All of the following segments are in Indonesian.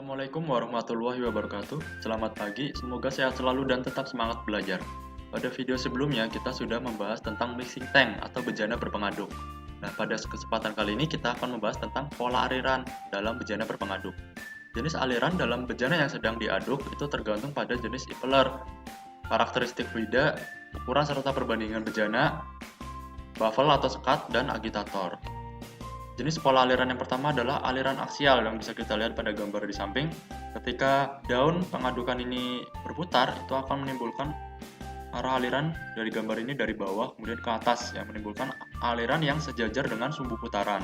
Assalamualaikum warahmatullahi wabarakatuh. Selamat pagi, semoga sehat selalu dan tetap semangat belajar. Pada video sebelumnya kita sudah membahas tentang mixing tank atau bejana berpengaduk. Nah, pada kesempatan kali ini kita akan membahas tentang pola aliran dalam bejana berpengaduk. Jenis aliran dalam bejana yang sedang diaduk itu tergantung pada jenis impeller, karakteristik fluida, ukuran serta perbandingan bejana, baffle atau sekat, dan agitator. Jenis pola aliran yang pertama adalah aliran aksial yang bisa kita lihat pada gambar di samping. Ketika daun pengadukan ini berputar, itu akan menimbulkan arah aliran dari gambar ini dari bawah kemudian ke atas yang menimbulkan aliran yang sejajar dengan sumbu putaran.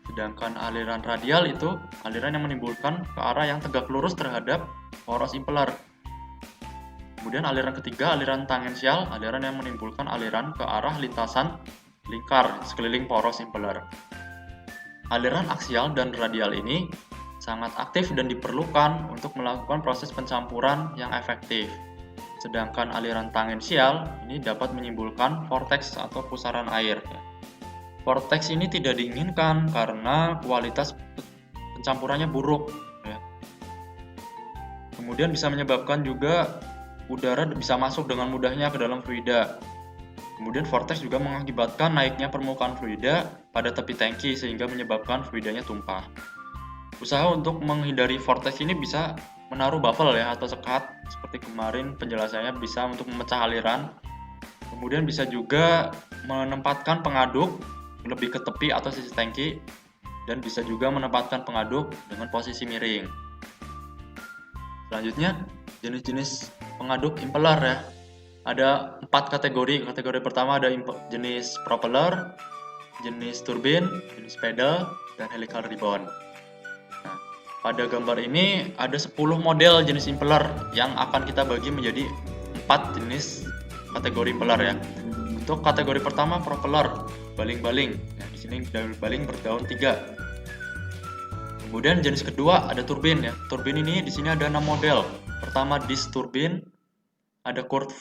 Sedangkan aliran radial itu aliran yang menimbulkan ke arah yang tegak lurus terhadap poros impeller. Kemudian aliran ketiga, aliran tangensial, aliran yang menimbulkan aliran ke arah lintasan lingkar sekeliling poros impeller. Aliran aksial dan radial ini sangat aktif dan diperlukan untuk melakukan proses pencampuran yang efektif. Sedangkan aliran tangensial ini dapat menimbulkan vortex atau pusaran air. Vortex ini tidak diinginkan karena kualitas pencampurannya buruk. Kemudian bisa menyebabkan juga udara bisa masuk dengan mudahnya ke dalam fluida. Kemudian vortex juga mengakibatkan naiknya permukaan fluida pada tepi tangki sehingga menyebabkan fluidanya tumpah. Usaha untuk menghindari vortex ini bisa menaruh baffle atau sekat seperti kemarin penjelasannya, bisa untuk memecah aliran. Kemudian bisa juga menempatkan pengaduk lebih ke tepi atau sisi tangki dan bisa juga menempatkan pengaduk dengan posisi miring. Selanjutnya jenis-jenis pengaduk impeller Ada 4 kategori. Kategori pertama ada jenis propeller, jenis turbin, jenis pedal, dan helical ribbon. Nah, pada gambar ini ada 10 model jenis impeller yang akan kita bagi menjadi 4 jenis kategori impeller Untuk kategori pertama propeller, baling-baling. Di sini baling berdaun 3. Kemudian jenis kedua ada turbin Turbin ini di sini ada 6 model. Pertama disc turbin, ada curve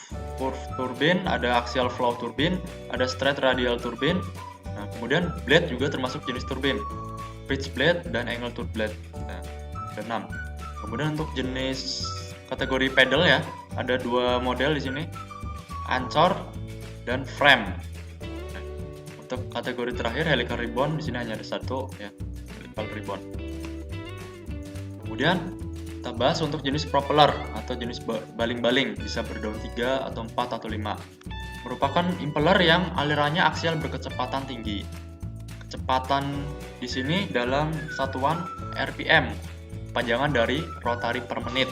turbin, ada axial flow turbin, ada straight radial turbin. Nah, kemudian blade juga termasuk jenis turbin, pitch blade dan angle tooth blade. Nah, ada 6. Kemudian untuk jenis kategori pedal ada 2 model di sini, ancor dan frame. Nah, untuk kategori terakhir helical ribbon di sini hanya ada 1 helical ribbon. Kemudian kita bahas untuk jenis propeller atau jenis baling-baling, bisa berdaun 3 atau 4 atau 5. Merupakan impeller yang alirannya aksial berkecepatan tinggi. Kecepatan di sini dalam satuan RPM, panjangan dari rotary per menit.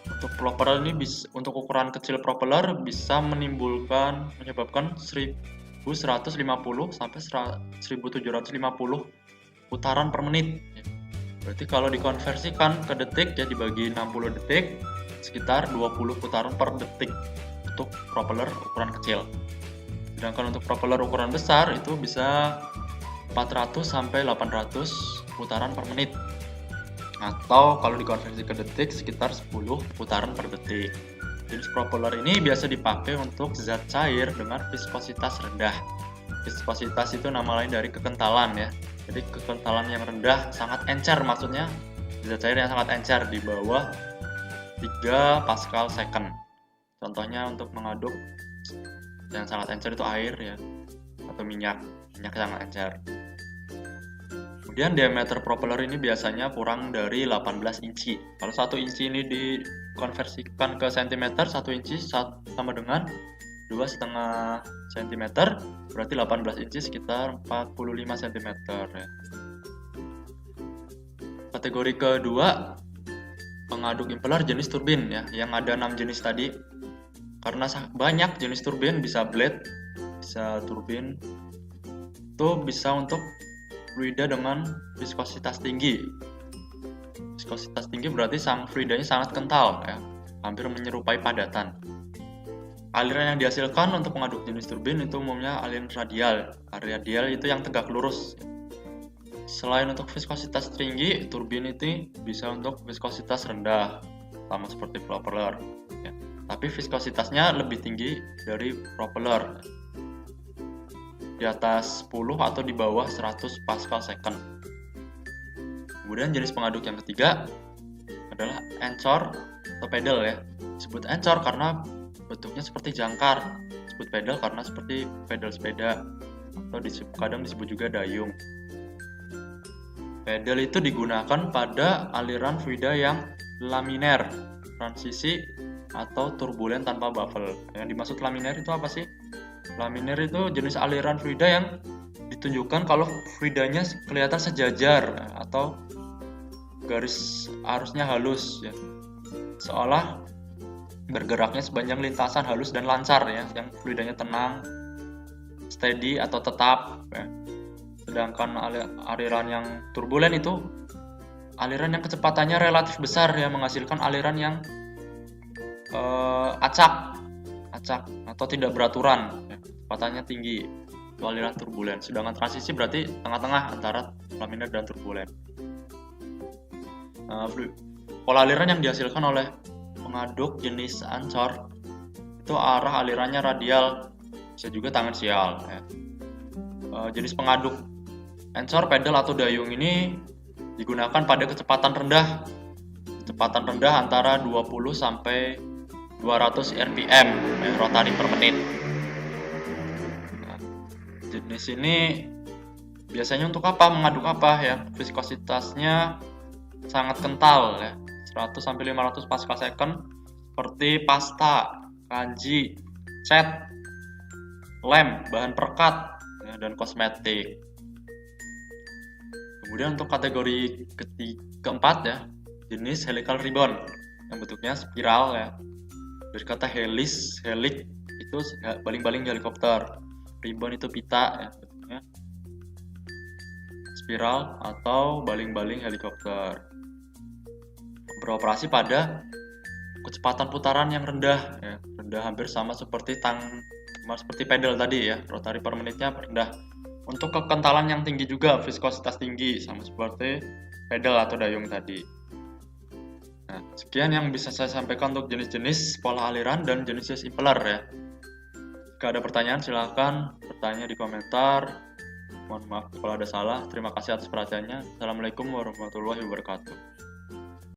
Untuk propeller ini untuk ukuran kecil propeller bisa menyebabkan 1150 sampai 1750 putaran per menit. Berarti kalau dikonversikan ke detik dibagi 60 detik, sekitar 20 putaran per detik untuk propeller ukuran kecil. Sedangkan untuk propeller ukuran besar itu bisa 400 sampai 800 putaran per menit. Atau kalau dikonversi ke detik sekitar 10 putaran per detik. Jenis propeller ini biasa dipakai untuk zat cair dengan viskositas rendah. Viskositas itu nama lain dari kekentalan Jadi kekentalan yang rendah, sangat encer, maksudnya zat cair yang sangat encer di bawah 3 pascal second. Contohnya untuk mengaduk yang sangat encer itu air atau minyak yang sangat encer. Kemudian diameter propeller ini biasanya kurang dari 18 inci. Kalau 1 inci ini dikonversikan ke cm, 1 inci sama dengan 2,5 cm, berarti 18 inci sekitar 45 cm Kategori kedua, pengaduk impeller jenis turbin yang ada 6 jenis tadi. Karena banyak jenis turbin, bisa blade, bisa turbin, itu bisa untuk fluida dengan viskositas tinggi. Viskositas tinggi berarti fluidanya sangat kental hampir menyerupai padatan. Aliran yang dihasilkan untuk mengaduk jenis turbin itu umumnya aliran radial. Radial itu yang tegak lurus. Selain untuk viskositas tinggi, turbin itu bisa untuk viskositas rendah, sama seperti propeller. Tapi viskositasnya lebih tinggi dari propeller, di atas 10 atau di bawah 100 pascal second. Kemudian jenis pengaduk yang ketiga, adalah encor atau pedal ya. Disebut encor karena bentuknya seperti jangkar, disebut pedal karena seperti pedal sepeda, atau kadang disebut juga dayung. Pedal itu digunakan pada aliran fluida yang laminer, transisi, atau turbulen tanpa baffle. Yang dimaksud laminer itu apa sih? Laminer itu jenis aliran fluida yang ditunjukkan kalau fluidanya kelihatan sejajar atau garis arusnya halus ya. Seolah bergeraknya sepanjang lintasan halus dan lancar ya, yang fluidanya tenang, steady atau tetap ya. Sedangkan aliran yang turbulen itu aliran yang kecepatannya relatif besar ya, menghasilkan aliran yang acak atau tidak beraturan ya. Kecepatannya tinggi, itu aliran turbulen. Sedangkan transisi berarti tengah-tengah antara laminer dan turbulen. Pola aliran yang dihasilkan oleh pengaduk jenis ancor itu arah alirannya radial, bisa juga tangensial ya. Jenis pengaduk encor, pedal atau dayung ini digunakan pada kecepatan rendah antara 20 sampai 200 rpm ya, rotari per menit. Nah, jenis ini biasanya untuk apa, mengaduk apa ya, viskositasnya sangat kental ya, 100 sampai 500 pascal second, seperti pasta, kanji, cat, lem, bahan perekat ya, dan kosmetik. Kemudian untuk kategori keempat ya, jenis helical ribbon yang bentuknya spiral ya. Dari kata helis, helik itu baling-baling helikopter, ribbon itu pita ya, bentuknya spiral atau baling-baling helikopter. Beroperasi pada kecepatan putaran yang rendah ya, rendah hampir sama seperti pedal tadi ya, rotari per menitnya rendah. Untuk kekentalan yang tinggi juga, viskositas tinggi sama seperti pedal atau dayung tadi. Nah, sekian yang bisa saya sampaikan untuk jenis-jenis pola aliran dan jenis impeller ya. Jika ada pertanyaan silahkan bertanya di komentar. Mohon maaf kalau ada salah. Terima kasih atas perhatiannya. Assalamualaikum warahmatullahi wabarakatuh.